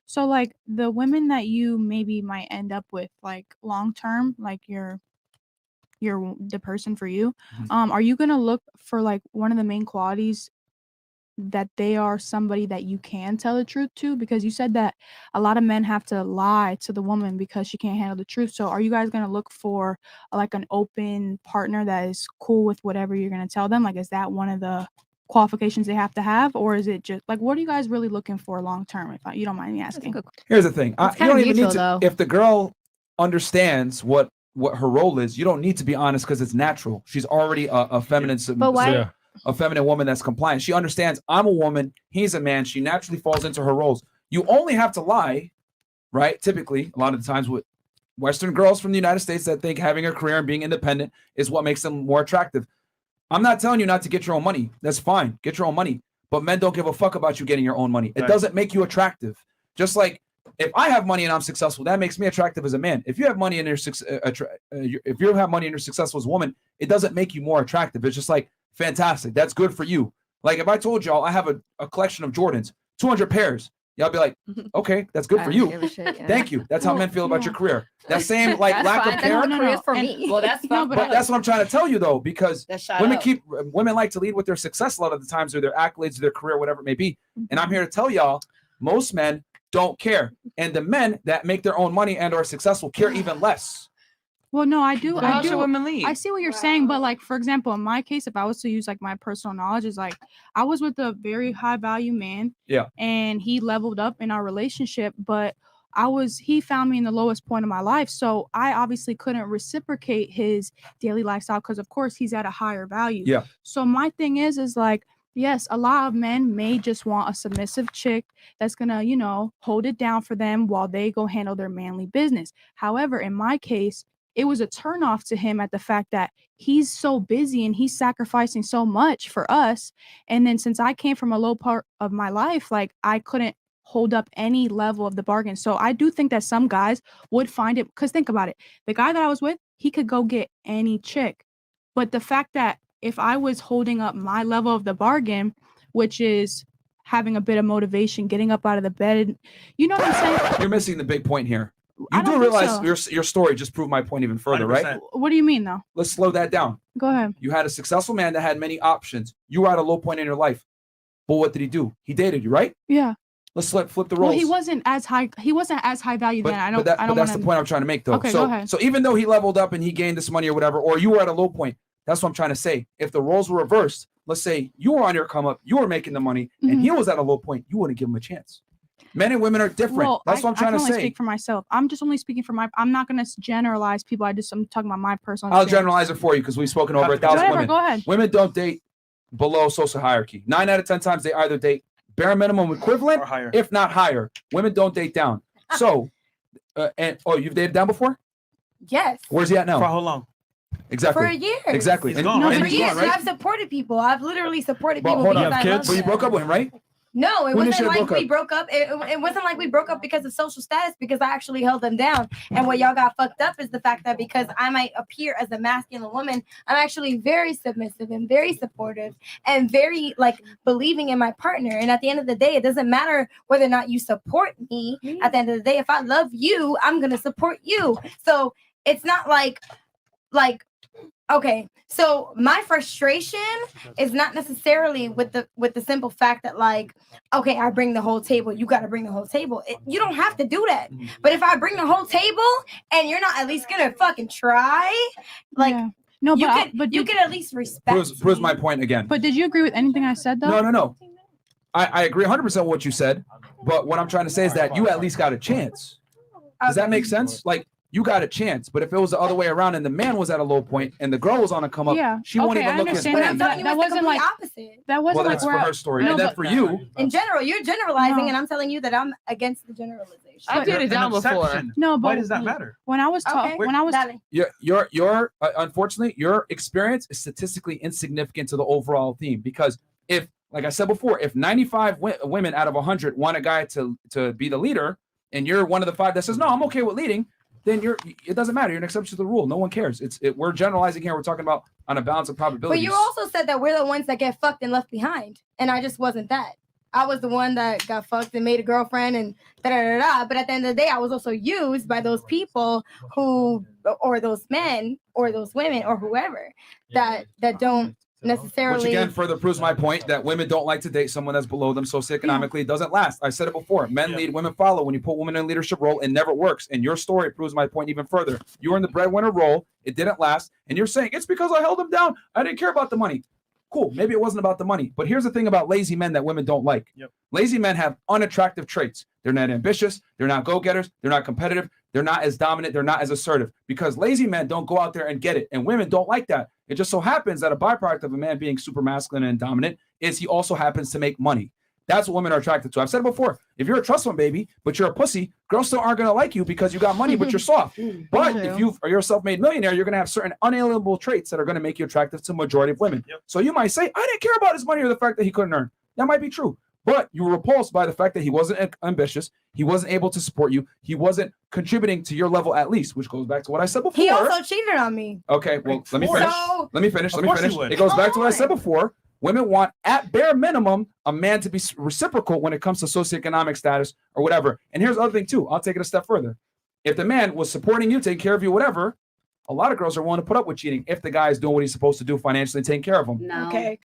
So like the women that you maybe might end up with like long term, like you're the person for you, are you gonna look for like one of the main qualities that they are somebody that you can tell the truth to? Because you said that a lot of men have to lie to the woman because she can't handle the truth. So are you guys going to look for like an open partner that is cool with whatever you're going to tell them? Like, is that one of the qualifications they have to have, or is it just like, what are you guys really looking for long term, if you don't mind me asking? Here's the thing. You don't even need to, if the girl understands what her role is, you don't need to be honest because it's natural. She's already a feminine. But why? A feminine woman that's compliant. She understands I'm a woman, he's a man. She naturally falls into her roles. You only have to lie, right? Typically, a lot of the times with Western girls from the United States that think having a career and being independent is what makes them more attractive. I'm not telling you not to get your own money. That's fine. Get your own money. But men don't give a fuck about you getting your own money. It doesn't make you attractive. Just like if I have money and I'm successful, that makes me attractive as a man. If you have money and if you have money and you're successful as a woman, it doesn't make you more attractive. It's just like, fantastic. That's good for you. Like if I told y'all I have a collection of Jordans, 200 pairs, y'all be like, okay, that's good for you. Thank you. That's how men feel about your career. That same like lack of care. For me. Well, that's fine. But that's what I'm trying to tell you though, because women like to lead with their success a lot of the times, or their accolades, or their career, whatever it may be. And I'm here to tell y'all, most men don't care, and the men that make their own money and are successful care even less. Well, no, I do. How should women lead? I see what you're saying, but like, for example, in my case, if I was to use like my personal knowledge, is like I was with a very high value man. Yeah. And he leveled up in our relationship, but he found me in the lowest point of my life. So I obviously couldn't reciprocate his daily lifestyle because of course he's at a higher value. Yeah. So my thing is like, yes, a lot of men may just want a submissive chick that's gonna, hold it down for them while they go handle their manly business. However, in my case, it was a turnoff to him at the fact that he's so busy and he's sacrificing so much for us. And then since I came from a low part of my life, like I couldn't hold up any level of the bargain. So I do think that some guys would find it, because think about it. The guy that I was with, he could go get any chick. But the fact that if I was holding up my level of the bargain, which is having a bit of motivation, getting up out of the bed, you know what I'm saying? You're missing the big point here. You do realize your story just proved my point even further, 100%. Right? What do you mean, though? Let's slow that down. Go ahead. You had a successful man that had many options. You were at a low point in your life. But what did he do? He dated you, right? Yeah. Let's flip the roles. Well, he wasn't as high value then. But that's the point I'm trying to make, though. Okay, go ahead. So even though he leveled up and he gained this money or whatever, or you were at a low point, that's what I'm trying to say. If the roles were reversed, let's say you were on your come up, you were making the money, and he was at a low point, you wouldn't give him a chance. Men and women are different. Well, that's what I'm trying to say. I can only speak for myself. I'm just only speaking for I'm not going to generalize people. I'm talking about my personal I'll generalize it for you because we've spoken over 1,000 women. Go ahead. Women don't date below social hierarchy. 9 out of 10 times they either date bare minimum equivalent, or higher, if not higher. Women don't date down. So, you've dated down before? Yes. Where's he at now? For how long? Exactly. For a year. Exactly. He's gone, right? For years, right? I've supported people. I've literally supported people Hold because on. I love So you broke up with him, right? No, it When wasn't initially like we broke up. It wasn't like we broke up because of social status, because I actually held them down. And what y'all got fucked up is the fact that because I might appear as a masculine woman, I'm actually very submissive and very supportive and very like believing in my partner. And at the end of the day, it doesn't matter whether or not you support me. At the end of the day, if I love you, I'm gonna support you. So it's not like okay, so my frustration is not necessarily with the simple fact that like, okay, I bring the whole table, you got to bring the whole table. You don't have to do that. But if I bring the whole table and you're not at least gonna fucking try, like, no, you can at least respect. Proves my point again. But did you agree with anything I said though? No. I agree 100% with what you said, but what I'm trying to say is that you at least got a chance. Does that make sense? Like, you got a chance, but if it was the other way around and the man was at a low point and the girl was on a come up, she won't even look at him. But I'm telling you, that wasn't like opposite. That wasn't that's for her story. And then for you, in general, you're generalizing, and I'm telling you that I'm against the generalization. I've dated down before. No, but why does that matter? When I was your unfortunately your experience is statistically insignificant to the overall theme, because if, like I said before, if 95 women out of 100 want a guy to be the leader, and you're one of the 5 that says no, I'm okay with leading, then it doesn't matter. You're an exception to the rule. No one cares. We're generalizing here. We're talking about on a balance of probabilities. But you also said that we're the ones that get fucked and left behind, and I just wasn't that. I was the one that got fucked and made a girlfriend and da da da da. But at the end of the day, I was also used by those people who, or those men, or those women, or whoever that don't necessarily. Which again further proves my point that women don't like to date someone that's below them socioeconomically. It doesn't last. I said it before. Men lead, women follow. When you put women in a leadership role, it never works. And your story proves my point even further. You were in the breadwinner role. It didn't last. And you're saying it's because I held them down. I didn't care about the money. Cool. Maybe it wasn't about the money. But here's the thing about lazy men that women don't like. Lazy men have unattractive traits. They're not ambitious. They're not go-getters. They're not competitive. They're not as dominant. They're not as assertive. Because lazy men don't go out there and get it. And women don't like that. It just so happens that a byproduct of a man being super masculine and dominant is he also happens to make money. That's what women are attracted to. I've said it before. If you're a trust fund baby, but you're a pussy, girls still aren't going to like you because you got money, but you're soft. But if you're a self-made millionaire, you're going to have certain unalienable traits that are going to make you attractive to the majority of women. So you might say, I didn't care about his money or the fact that he couldn't earn. That might be true. But you were repulsed by the fact that he wasn't ambitious. He wasn't able to support you. He wasn't contributing to your level at least, which goes back to what I said before. He also cheated on me. Okay, well, let me finish. Let me finish. would. It goes back to what I said before. Women want, at bare minimum, a man to be reciprocal when it comes to socioeconomic status or whatever. And here's the other thing, too. I'll take it a step further. If the man was supporting you, taking care of you, whatever, a lot of girls are willing to put up with cheating if the guy is doing what he's supposed to do financially and taking care of them. No. Okay.